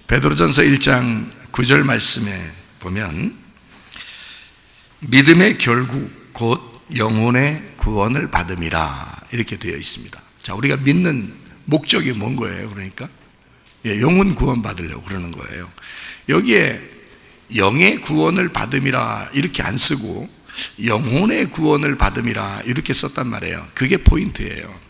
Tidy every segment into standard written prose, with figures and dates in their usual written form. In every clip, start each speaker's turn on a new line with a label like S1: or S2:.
S1: 베드로전서 1장 9절 말씀에 보면 믿음의 결국 곧 영혼의 구원을 받음이라 이렇게 되어 있습니다. 자, 우리가 믿는 목적이 뭔 거예요? 그러니까 영혼 구원 받으려고 그러는 거예요. 여기에 영의 구원을 받음이라 이렇게 안 쓰고 영혼의 구원을 받음이라 이렇게 썼단 말이에요. 그게 포인트예요.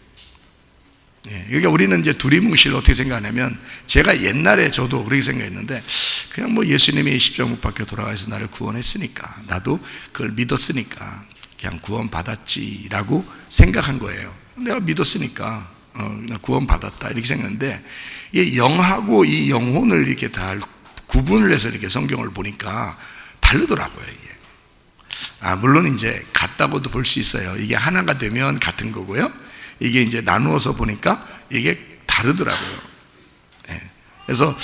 S1: 그러니까 우리는 이제 두리뭉실 어떻게 생각하냐면, 제가 옛날에 저도 그렇게 생각했는데, 그냥 뭐 예수님이 십자가 못 박혀 돌아가셔서 나를 구원했으니까, 나도 그걸 믿었으니까 그냥 구원 받았지라고 생각한 거예요. 내가 믿었으니까 나 구원 받았다 이렇게 생각했는데, 이 영하고 이 영혼을 이렇게 다 구분을 해서 이렇게 성경을 보니까 다르더라고요. 이게 물론 이제 같다고도 볼 수 있어요. 이게 하나가 되면 같은 거고요, 이게 이제 나누어서 보니까 이게 다르더라고요. 그래서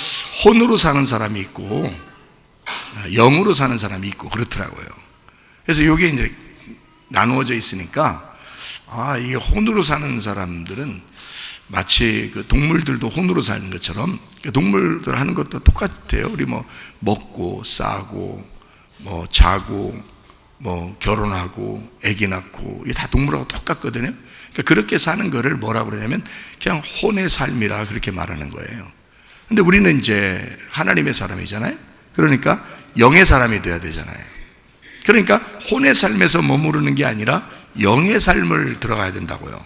S1: 혼으로 사는 사람이 있고 영으로 사는 사람이 있고 그렇더라고요. 그래서 이게 이제 나누어져 있으니까 이게 혼으로 사는 사람들은 마치 그 동물들도 혼으로 사는 것처럼, 동물들 하는 것도 똑같아요. 우리 뭐 먹고 싸고 뭐 자고 뭐 결혼하고 아기 낳고 이게 다 동물하고 똑같거든요. 그러니까 그렇게 사는 거를 뭐라고 그러냐면 그냥 혼의 삶이라 그렇게 말하는 거예요. 근데 우리는 이제 하나님의 사람이잖아요. 그러니까 영의 사람이 돼야 되잖아요. 그러니까 혼의 삶에서 머무르는 게 아니라 영의 삶을 들어가야 된다고요.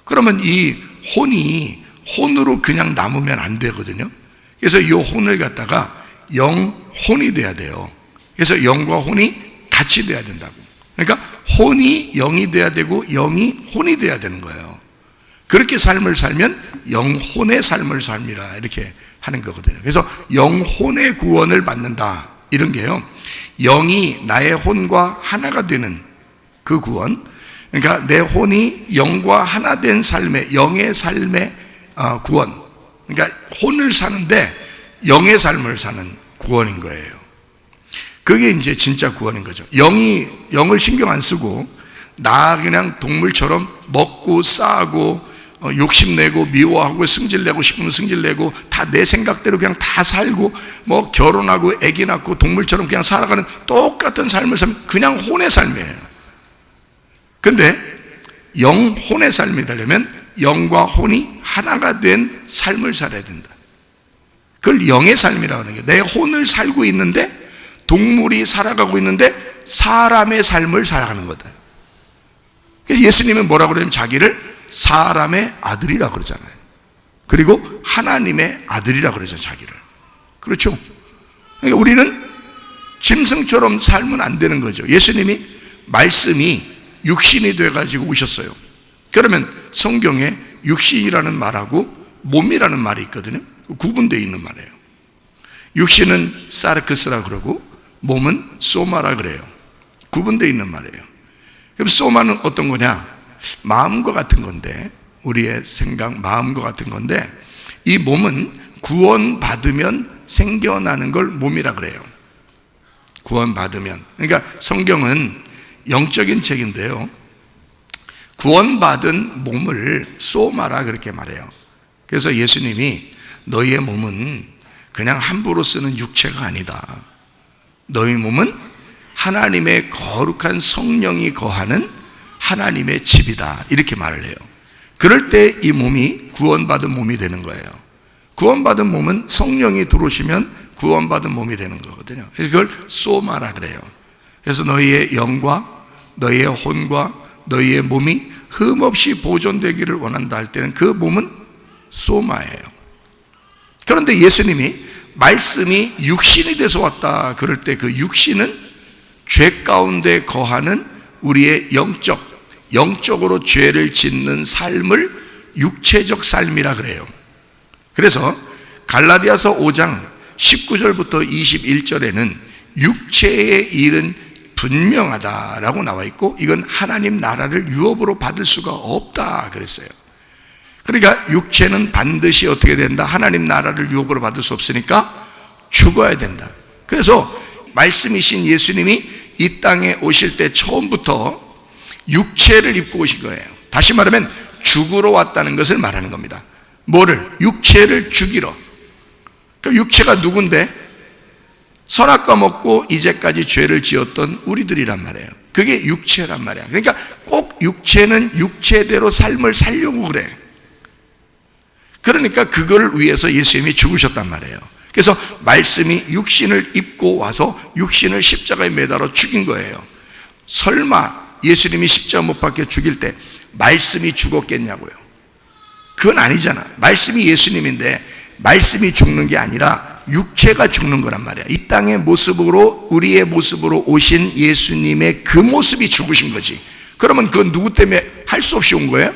S1: 그러면 이 혼이 혼으로 그냥 남으면 안 되거든요. 그래서 이 혼을 갖다가 영혼이 돼야 돼요. 그래서 영과 혼이 같이 돼야 된다고. 그러니까 혼이 영이 돼야 되고 영이 혼이 돼야 되는 거예요. 그렇게 삶을 살면 영혼의 삶을 삶이라 이렇게 하는 거거든요. 그래서 영혼의 구원을 받는다 이런 게요, 영이 나의 혼과 하나가 되는 그 구원, 그러니까 내 혼이 영과 하나 된 삶의, 영의 삶의 구원, 그러니까 혼을 사는데 영의 삶을 사는 구원인 거예요. 그게 이제 진짜 구원인 거죠. 영을 신경 안 쓰고 나 그냥 동물처럼 먹고 싸고 욕심내고 미워하고 승질내고 싶으면 승질내고 다 내 생각대로 그냥 다 살고 뭐 결혼하고 아기 낳고 동물처럼 그냥 살아가는 똑같은 삶을 살면 그냥 혼의 삶이에요. 근데 영혼의 삶이 되려면 영과 혼이 하나가 된 삶을 살아야 된다. 그걸 영의 삶이라고 하는 거예요. 내 혼을 살고 있는데, 동물이 살아가고 있는데 사람의 삶을 살아가는 거다. 그래서 예수님은 뭐라고 그러냐면 자기를 사람의 아들이라고 그러잖아요. 그리고 하나님의 아들이라고 그러죠, 자기를. 그렇죠? 그러니까 우리는 짐승처럼 살면 안 되는 거죠. 예수님이 말씀이 육신이 돼가지고 오셨어요. 그러면 성경에 육신이라는 말하고 몸이라는 말이 있거든요. 구분되어 있는 말이에요. 육신은 사르크스라 그러고 몸은 소마라 그래요. 구분되어 있는 말이에요. 그럼 소마는 어떤 거냐? 마음과 같은 건데, 우리의 생각, 마음과 같은 건데, 이 몸은 구원받으면 생겨나는 걸 몸이라 그래요. 구원받으면. 그러니까 성경은 영적인 책인데요, 구원받은 몸을 소마라 그렇게 말해요. 그래서 예수님이 너희의 몸은 그냥 함부로 쓰는 육체가 아니다. 너희 몸은 하나님의 거룩한 성령이 거하는 하나님의 집이다 이렇게 말을 해요. 그럴 때 이 몸이 구원받은 몸이 되는 거예요. 구원받은 몸은 성령이 들어오시면 구원받은 몸이 되는 거거든요. 그래서 그걸 소마라 그래요. 그래서 너희의 영과 너희의 혼과 너희의 몸이 흠없이 보존되기를 원한다 할 때는 그 몸은 소마예요. 그런데 예수님이 말씀이 육신이 돼서 왔다 그럴 때 그 육신은 죄 가운데 거하는 우리의 영적으로 죄를 짓는 삶을 육체적 삶이라 그래요. 그래서 갈라디아서 5장 19절부터 21절에는 육체의 일은 분명하다라고 나와 있고, 이건 하나님 나라를 유업으로 받을 수가 없다 그랬어요. 그러니까 육체는 반드시 어떻게 된다? 하나님 나라를 유업으로 받을 수 없으니까 죽어야 된다. 그래서 말씀이신 예수님이 이 땅에 오실 때 처음부터 육체를 입고 오신 거예요. 다시 말하면 죽으러 왔다는 것을 말하는 겁니다. 뭐를? 육체를 죽이러. 그러니까 육체가 누군데? 선악과 먹고 이제까지 죄를 지었던 우리들이란 말이에요. 그게 육체란 말이야. 그러니까 꼭 육체는 육체대로 삶을 살려고 그래. 그러니까 그걸 위해서 예수님이 죽으셨단 말이에요. 그래서 말씀이 육신을 입고 와서 육신을 십자가에 매달아 죽인 거예요. 설마 예수님이 십자가 못 박혀 죽일 때 말씀이 죽었겠냐고요? 그건 아니잖아. 말씀이 예수님인데 말씀이 죽는 게 아니라 육체가 죽는 거란 말이야. 이 땅의 모습으로, 우리의 모습으로 오신 예수님의 그 모습이 죽으신 거지. 그러면 그건 누구 때문에 할 수 없이 온 거예요?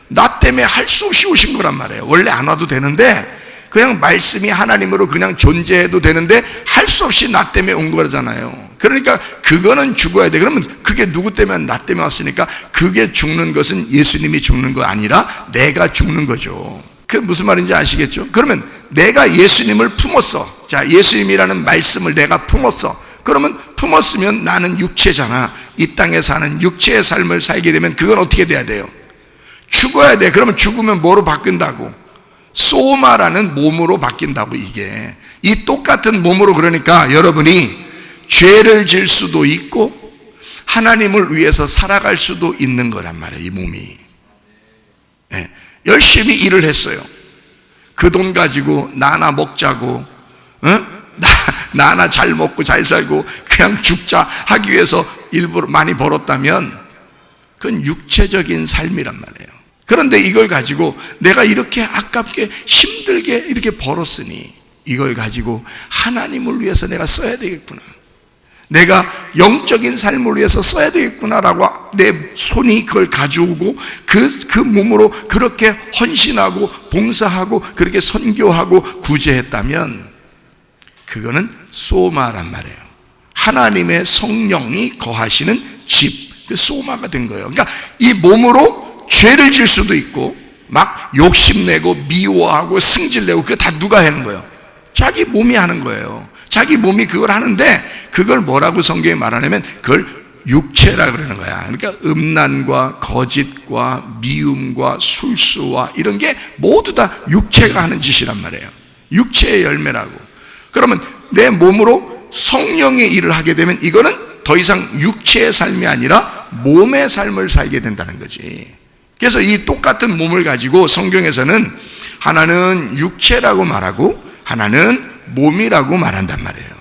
S1: 나 때문에 할 수 없이 오신 거란 말이에요. 원래 안 와도 되는데 그냥 말씀이 하나님으로 그냥 존재해도 되는데 할 수 없이 나 때문에 온 거잖아요. 그러니까 그거는 죽어야 돼. 그러면 그게 누구 때문에? 나 때문에 왔으니까 그게 죽는 것은 예수님이 죽는 거 아니라 내가 죽는 거죠. 그 무슨 말인지 아시겠죠? 그러면 내가 예수님을 품었어. 자, 예수님이라는 말씀을 내가 품었어. 그러면 품었으면 나는 육체잖아. 이 땅에 사는 육체의 삶을 살게 되면 그건 어떻게 돼야 돼요? 죽어야 돼. 그러면 죽으면 뭐로 바뀐다고? 소마라는 몸으로 바뀐다고. 이게 이 똑같은 몸으로, 그러니까 여러분이 죄를 질 수도 있고 하나님을 위해서 살아갈 수도 있는 거란 말이에요. 이 몸이. 네. 열심히 일을 했어요. 그 돈 가지고 나나 먹자고, 나나 잘 먹고 잘 살고 그냥 죽자 하기 위해서 일부러 많이 벌었다면 그건 육체적인 삶이란 말이에요. 그런데 이걸 가지고 내가 이렇게 아깝게 힘들게 이렇게 벌었으니 이걸 가지고 하나님을 위해서 내가 써야 되겠구나, 내가 영적인 삶을 위해서 써야 되겠구나라고 내 손이 그걸 가져오고 그 몸으로 그렇게 헌신하고 봉사하고 그렇게 선교하고 구제했다면 그거는 소마란 말이에요. 하나님의 성령이 거하시는 집, 그 소마가 된 거예요. 그러니까 이 몸으로 죄를 질 수도 있고 막 욕심내고 미워하고 승질내고 그거 다 누가 하는 거예요? 자기 몸이 하는 거예요. 자기 몸이 그걸 하는데 그걸 뭐라고 성경에 말하냐면 그걸 육체라 그러는 거야. 그러니까 음란과 거짓과 미움과 술수와 이런 게 모두 다 육체가 하는 짓이란 말이에요. 육체의 열매라고. 그러면 내 몸으로 성령의 일을 하게 되면 이거는 더 이상 육체의 삶이 아니라 몸의 삶을 살게 된다는 거지. 그래서 이 똑같은 몸을 가지고 성경에서는 하나는 육체라고 말하고 하나는 몸이라고 말한단 말이에요.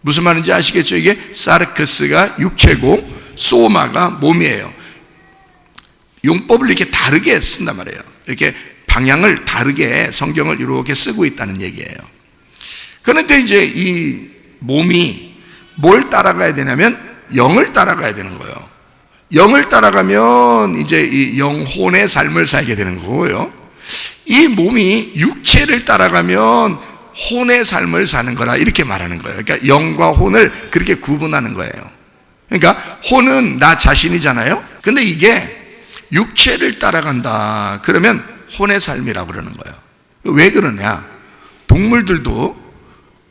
S1: 무슨 말인지 아시겠죠? 이게 사르크스가 육체고 소마가 몸이에요. 용법을 이렇게 다르게 쓴단 말이에요. 이렇게 방향을 다르게 성경을 이렇게 쓰고 있다는 얘기예요. 그런데 이제 이 몸이 뭘 따라가야 되냐면 영을 따라가야 되는 거예요. 영을 따라가면 이제 이 영혼의 삶을 살게 되는 거고요. 이 몸이 육체를 따라가면 혼의 삶을 사는 거라 이렇게 말하는 거예요. 그러니까 영과 혼을 그렇게 구분하는 거예요. 그러니까 혼은 나 자신이잖아요. 근데 이게 육체를 따라간다 그러면 혼의 삶이라고 그러는 거예요. 왜 그러냐? 동물들도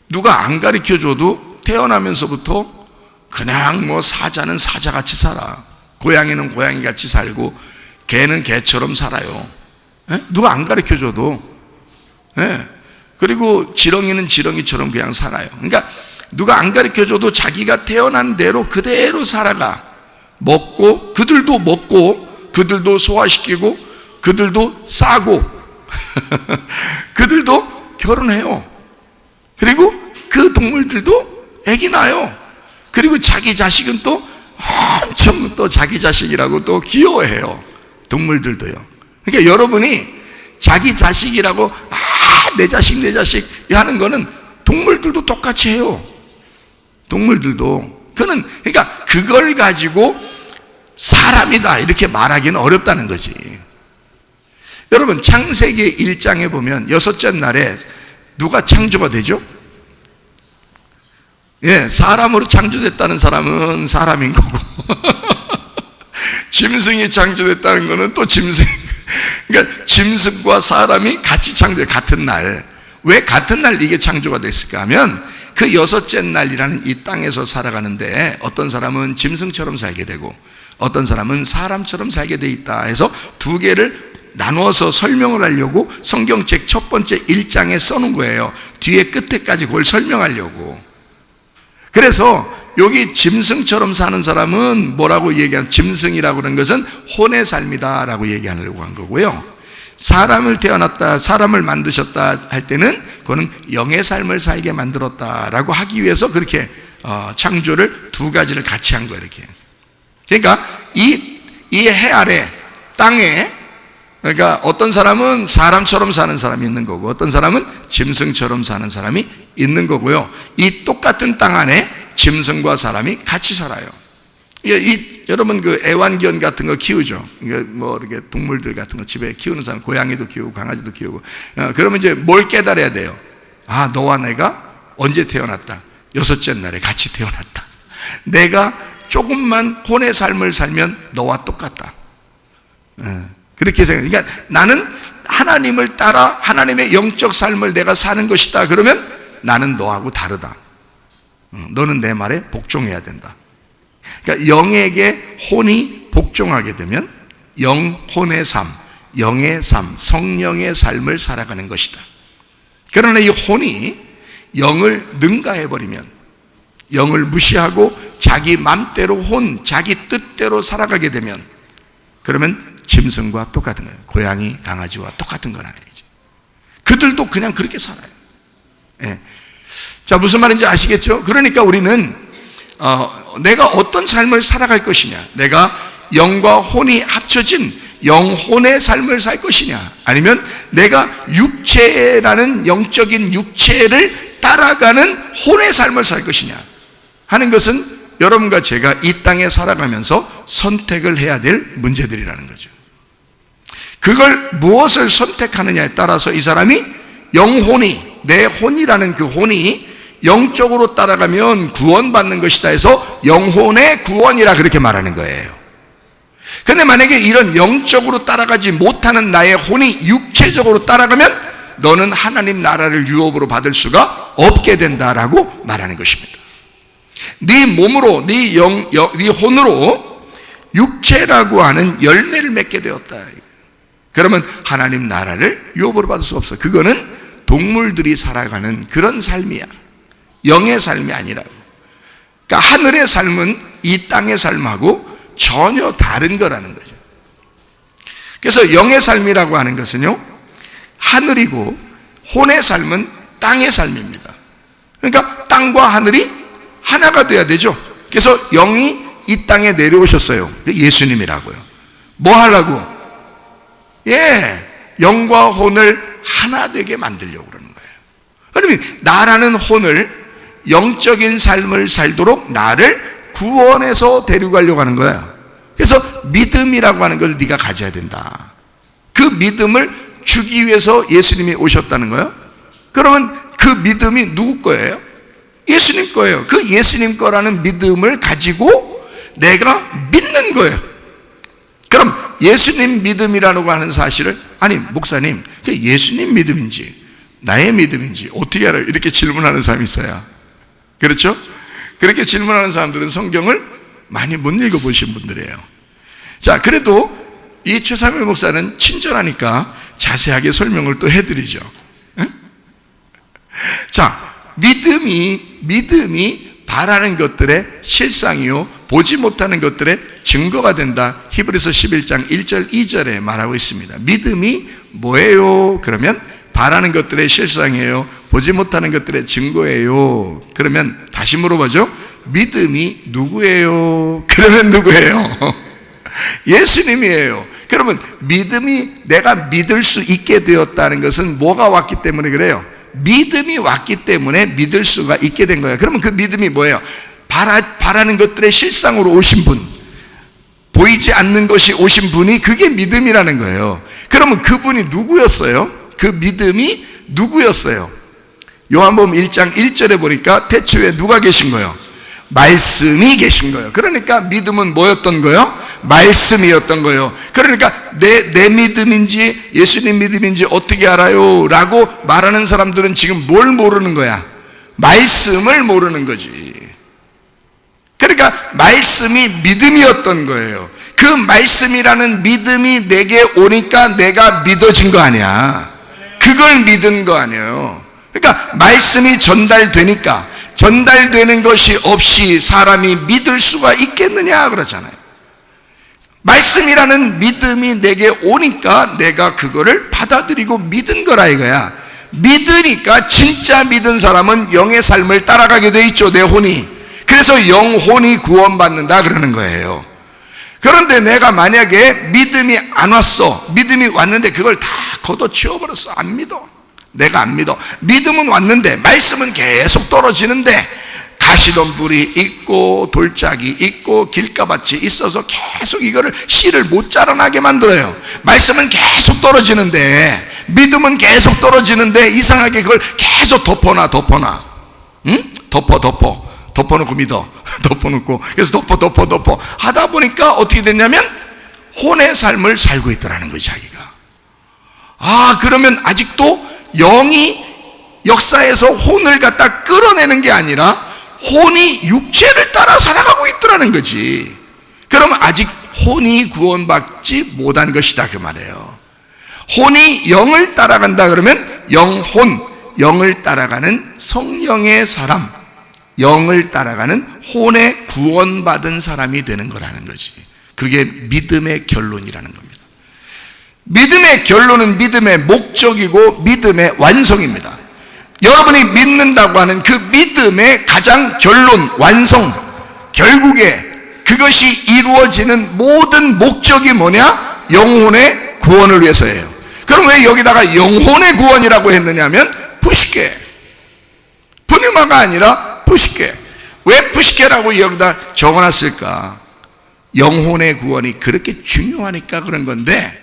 S1: 누가 안 가르쳐줘도 태어나면서부터 그냥 뭐 사자는 사자같이 살아, 고양이는 고양이같이 살고 개는 개처럼 살아요. 누가 안 가르쳐줘도. 그리고 지렁이는 지렁이처럼 그냥 살아요. 그러니까 누가 안 가르쳐줘도 자기가 태어난 대로 그대로 살아가. 먹고 그들도 소화시키고 그들도 싸고 그들도 결혼해요. 그리고 그 동물들도 아기 낳아요. 그리고 자기 자식은 또 엄청 또 자기 자식이라고 또 귀여워해요. 동물들도요. 그러니까 여러분이 자기 자식이라고 내 자식 하는 거는 동물들도 똑같이 해요. 동물들도. 그러니까 그걸 가지고 사람이다 이렇게 말하기는 어렵다는 거지. 여러분 창세기 1장에 보면 여섯째 날에 누가 창조가 되죠? 사람으로 창조됐다는 사람은 사람인 거고 짐승이 창조됐다는 거는 또 짐승. 그러니까 짐승과 사람이 같이 창조돼, 같은 날. 왜 같은 날 이게 창조가 됐을까 하면 그 여섯째 날이라는 이 땅에서 살아가는데 어떤 사람은 짐승처럼 살게 되고 어떤 사람은 사람처럼 살게 돼 있다 해서 두 개를 나누어서 설명을 하려고 성경책 첫 번째 1장에 써놓은 거예요. 뒤에 끝에까지 그걸 설명하려고. 그래서 여기 짐승처럼 사는 사람은 뭐라고 얘기하는, 짐승이라고 하는 것은 혼의 삶이다 라고 얘기하려고 한 거고요. 사람을 태어났다, 사람을 만드셨다 할 때는 그거는 영의 삶을 살게 만들었다라고 하기 위해서 그렇게 창조를 두 가지를 같이 한 거예요. 이렇게. 그러니까 이 해 아래 땅에, 그러니까 어떤 사람은 사람처럼 사는 사람이 있는 거고 어떤 사람은 짐승처럼 사는 사람이 있는 거고요. 이 똑같은 땅 안에 짐승과 사람이 같이 살아요. 여러분 그 애완견 같은 거 키우죠. 뭐 이렇게 동물들 같은 거 집에 키우는 사람, 고양이도 키우고 강아지도 키우고. 그러면 이제 뭘 깨달아야 돼요? 아, 너와 내가 언제 태어났다? 6째 날에 같이 태어났다. 내가 조금만 혼의 삶을 살면 너와 똑같다. 그렇게 생각해요. 그러니까 나는 하나님을 따라 하나님의 영적 삶을 내가 사는 것이다. 그러면 나는 너하고 다르다. 너는 내 말에 복종해야 된다. 그러니까 영에게 혼이 복종하게 되면 영혼의 삶, 영의 삶, 성령의 삶을 살아가는 것이다. 그러나 이 혼이 영을 능가해버리면, 영을 무시하고 자기 맘대로 자기 뜻대로 살아가게 되면, 그러면 짐승과 똑같은 거예요. 고양이, 강아지와 똑같은 건 아니지. 그들도 그냥 그렇게 살아요. 예. 자, 무슨 말인지 아시겠죠? 그러니까 우리는 내가 어떤 삶을 살아갈 것이냐, 내가 영과 혼이 합쳐진 영혼의 삶을 살 것이냐, 아니면 내가 육체라는 영적인 육체를 따라가는 혼의 삶을 살 것이냐 하는 것은 여러분과 제가 이 땅에 살아가면서 선택을 해야 될 문제들이라는 거죠. 그걸 무엇을 선택하느냐에 따라서 이 사람이 영혼이, 내 혼이라는 그 혼이 영적으로 따라가면 구원받는 것이다 해서 영혼의 구원이라 그렇게 말하는 거예요. 그런데 만약에 이런 영적으로 따라가지 못하는 나의 혼이 육체적으로 따라가면 너는 하나님 나라를 유업으로 받을 수가 없게 된다라고 말하는 것입니다. 네 몸으로, 네 혼으로 육체라고 하는 열매를 맺게 되었다. 그러면 하나님 나라를 유업으로 받을 수 없어. 그거는 동물들이 살아가는 그런 삶이야. 영의 삶이 아니라고. 그러니까 하늘의 삶은 이 땅의 삶하고 전혀 다른 거라는 거죠. 그래서 영의 삶이라고 하는 것은요, 하늘이고 혼의 삶은 땅의 삶입니다. 그러니까 땅과 하늘이 하나가 돼야 되죠. 그래서 영이 이 땅에 내려오셨어요. 예수님이라고요. 뭐 하려고? 영과 혼을 하나 되게 만들려고 그러는 거예요. 그러면 나라는 혼을, 영적인 삶을 살도록 나를 구원해서 데려가려고 하는 거예요. 그래서 믿음이라고 하는 걸 네가 가져야 된다. 그 믿음을 주기 위해서 예수님이 오셨다는 거예요. 그러면 그 믿음이 누구 거예요? 예수님 거예요. 그 예수님 거라는 믿음을 가지고 내가 믿는 거예요. 그럼 예수님 믿음이라고 하는 사실을, 아니 목사님, 그 예수님 믿음인지 나의 믿음인지 어떻게 알아요? 이렇게 질문하는 사람이 있어요. 그렇죠? 그렇게 질문하는 사람들은 성경을 많이 못 읽어보신 분들이에요. 자, 그래도 이 최삼일 목사는 친절하니까 자세하게 설명을 또 해드리죠. 자, 믿음이 바라는 것들의 실상이요 보지 못하는 것들의 증거가 된다. 히브리서 11장 1절 2절에 말하고 있습니다. 믿음이 뭐예요? 그러면 바라는 것들의 실상이에요, 보지 못하는 것들의 증거예요. 그러면 다시 물어보죠. 믿음이 누구예요? 그러면 누구예요? 예수님이에요. 그러면 믿음이, 내가 믿을 수 있게 되었다는 것은 뭐가 왔기 때문에 그래요? 믿음이 왔기 때문에 믿을 수가 있게 된 거예요. 그러면 그 믿음이 뭐예요? 바라는 것들의 실상으로 오신 분, 보이지 않는 것이 오신 분이, 그게 믿음이라는 거예요. 그러면 그분이 누구였어요? 그 믿음이 누구였어요? 요한복음 1장 1절에 보니까 태초에 누가 계신 거예요? 말씀이 계신 거예요. 그러니까 믿음은 뭐였던 거예요? 말씀이었던 거예요. 그러니까 내 믿음인지 예수님 믿음인지 어떻게 알아요? 라고 말하는 사람들은 지금 뭘 모르는 거야? 말씀을 모르는 거지. 그러니까 말씀이 믿음이었던 거예요. 그 말씀이라는 믿음이 내게 오니까 내가 믿어진 거 아니야. 그걸 믿은 거 아니에요. 그러니까 말씀이 전달되니까, 전달되는 것이 없이 사람이 믿을 수가 있겠느냐 그러잖아요. 말씀이라는 믿음이 내게 오니까 내가 그거를 받아들이고 믿은 거라 이거야. 믿으니까 진짜 믿은 사람은 영의 삶을 따라가게 돼 있죠, 내 혼이. 그래서 영혼이 구원받는다 그러는 거예요. 그런데 내가 만약에 믿음이 안 왔어. 믿음이 왔는데 그걸 다 걷어치워버렸어. 안 믿어. 내가 안 믿어. 믿음은 왔는데 말씀은 계속 떨어지는데 가시덤불이 있고 돌짝이 있고 길가밭이 있어서 계속 이거를 씨를 못 자라나게 만들어요. 말씀은 계속 떨어지는데, 믿음은 계속 떨어지는데 이상하게 그걸 계속 덮어놔. 응? 덮어놓고 믿어. 덮어놓고, 그래서 덮어 하다 보니까 어떻게 됐냐면 혼의 삶을 살고 있더라는 거예요, 자기가. 아, 그러면 아직도 영이 역사에서 혼을 갖다 끌어내는 게 아니라 혼이 육체를 따라 살아가고 있더라는 거지. 그럼 아직 혼이 구원받지 못한 것이다 그 말이에요. 혼이 영을 따라간다 그러면 영혼, 영을 따라가는 성령의 사람, 영을 따라가는 혼의 구원받은 사람이 되는 거라는 거지. 그게 믿음의 결론이라는 겁니다. 믿음의 결론은 믿음의 목적이고 믿음의 완성입니다. 여러분이 믿는다고 하는 그 믿음의 가장 결론, 완성, 결국에 그것이 이루어지는 모든 목적이 뭐냐? 영혼의 구원을 위해서예요. 그럼 왜 여기다가 영혼의 구원이라고 했느냐면 푸시케, 푸니마가 아니라 푸시케. 왜 푸시케라고 여기다 적어놨을까? 영혼의 구원이 그렇게 중요하니까 그런 건데,